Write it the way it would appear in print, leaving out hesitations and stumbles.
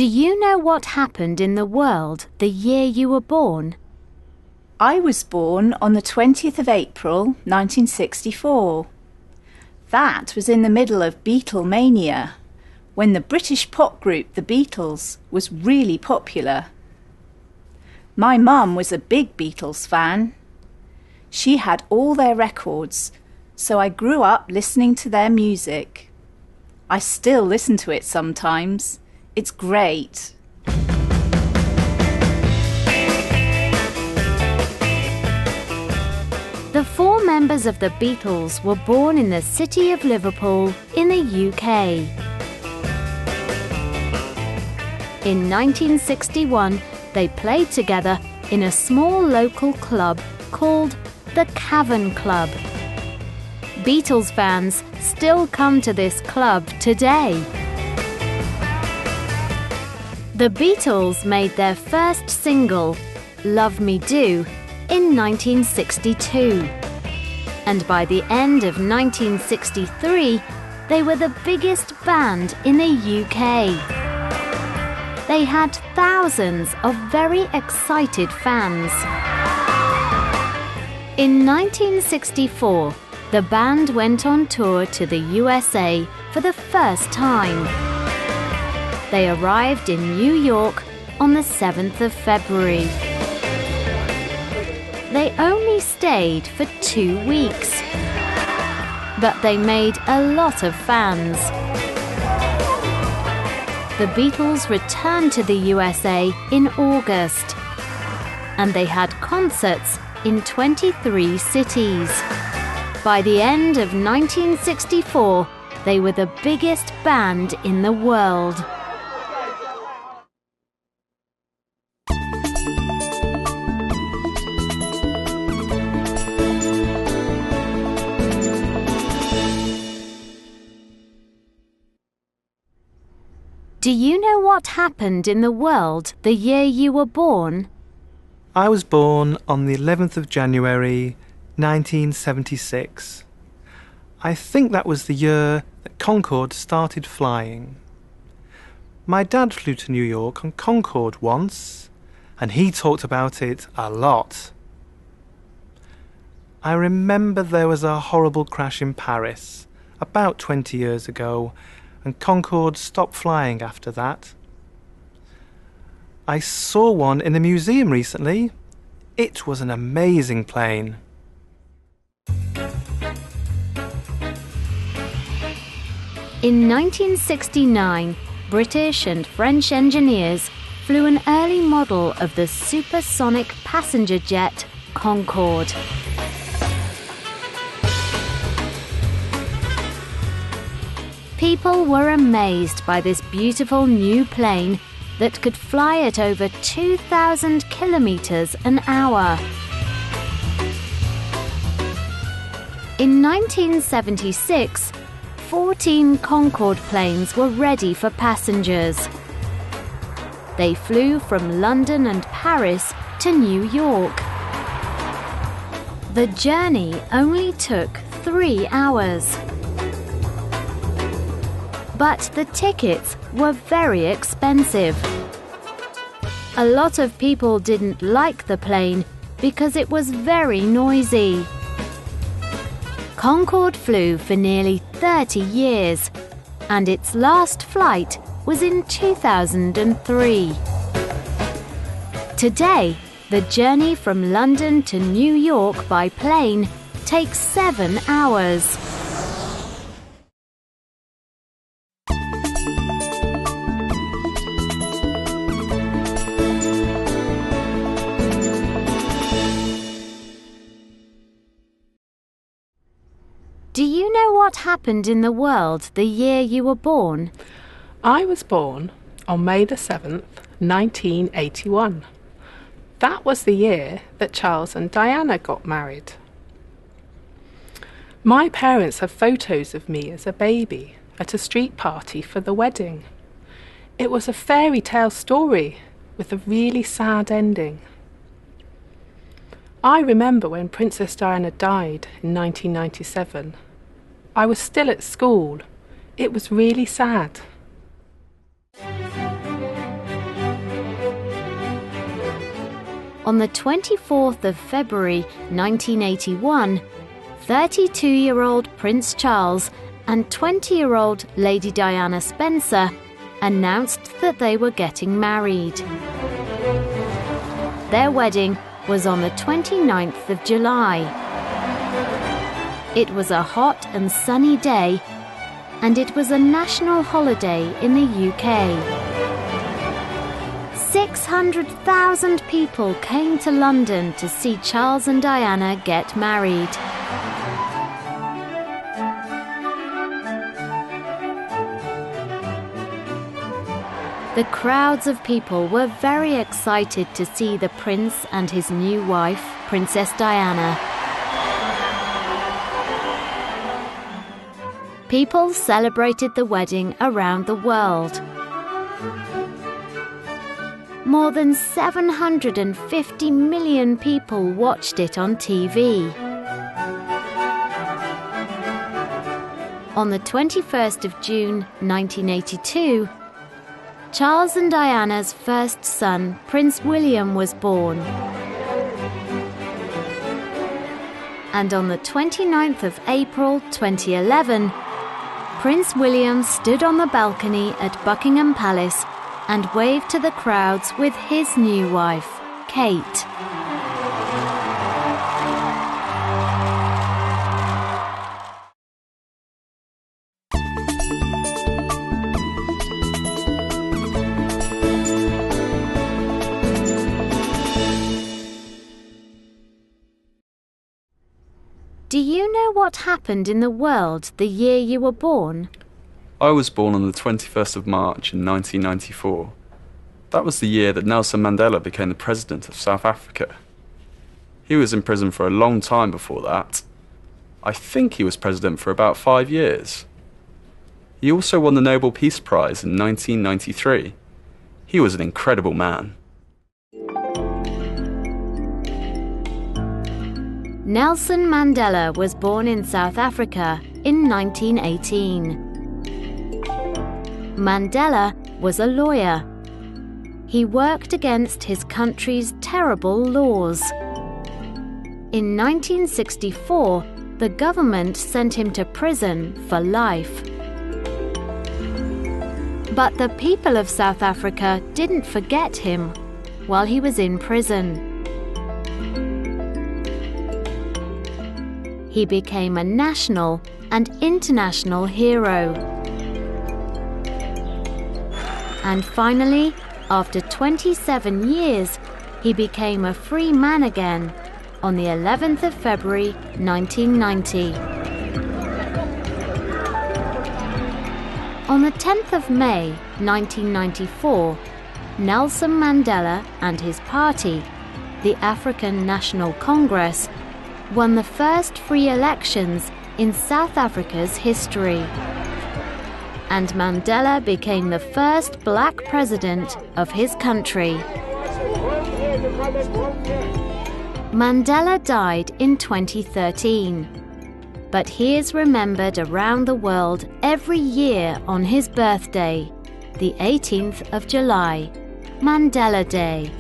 Do you know what happened in the world the year you were born? I was born on the 20th of April, 1964. That was in the middle of Beatlemania, when the British pop group The Beatles was really popular. My mum was a big Beatles fan. She had all their records, so I grew up listening to their music. I still listen to it sometimes. It's great. The 4 members of the Beatles were born in the city of Liverpool in the UK. In 1961, they played together in a small local club called the Cavern Club. Beatles fans still come to this club today. The Beatles made their first single, Love Me Do, in 1962. And by the end of 1963, they were the biggest band in the UK. They had thousands of very excited fans. In 1964, the band went on tour to the USA for the first time. They arrived in New York on the 7th of February. They only stayed for 2 weeks, but they made a lot of fans. The Beatles returned to the USA in August, and they had concerts in 23 cities. By the end of 1964, they were the biggest band in the world. Do you know what happened in the world the year you were born? I was born on the 11th of January, 1976. I think that was the year that Concorde started flying. My dad flew to New York on Concorde once, and he talked about it a lot. I remember there was a horrible crash in Paris about 20 years ago, and Concorde stopped flying after that. I saw one in a museum recently. It was an amazing plane. In 1969, British and French engineers flew an early model of the supersonic passenger jet Concorde. People were amazed by this beautiful new plane that could fly at over 2,000 kilometers an hour. In 1976, 14 Concorde planes were ready for passengers. They flew from London and Paris to New York. The journey only took 3 hours. But the tickets were very expensive. A lot of people didn't like the plane because it was very noisy. Concorde flew for nearly 30 years, and its last flight was in 2003. Today, the journey from London to New York by plane takes 7 hours. Do you know what happened in the world the year you were born? I was born on May the 7th, 1981. That was the year that Charles and Diana got married. My parents have photos of me as a baby at a street party for the wedding. It was a fairy tale story with a really sad ending. I remember when Princess Diana died in 1997. I was still at school. It was really sad. On the 24th of February 1981, 32-year-old Prince Charles and 20-year-old Lady Diana Spencer announced that they were getting married. Their wedding was on the 29th of July. It was a hot and sunny day, and it was a national holiday in the UK. 600,000 people came to London to see Charles and Diana get married. The crowds of people were very excited to see the prince and his new wife, Princess Diana. People celebrated the wedding around the world. More than 750 million people watched it on TV. On the 21st of June 1982, Charles and Diana's first son, Prince William, was born. And on the 29th of April 2011, Prince William stood on the balcony at Buckingham Palace and waved to the crowds with his new wife, Kate. Do you know what happened in the world the year you were born? I was born on the 21st of March in 1994. That was the year that Nelson Mandela became the President of South Africa. He was in prison for a long time before that. I think he was president for about 5 years. He also won the Nobel Peace Prize in 1993. He was an incredible man. Nelson Mandela was born in South Africa in 1918. Mandela was a lawyer. He worked against his country's terrible laws. In 1964, the government sent him to prison for life. But the people of South Africa didn't forget him while he was in prison. He became a national and international hero. And finally, after 27 years, he became a free man again on the 11th of February 1990. On the 10th of May 1994, Nelson Mandela and his party, the African National Congress, won the first free elections in South Africa's history. And Mandela became the first black president of his country. Mandela died in 2013, but he is remembered around the world every year on his birthday, the 18th of July, Mandela Day.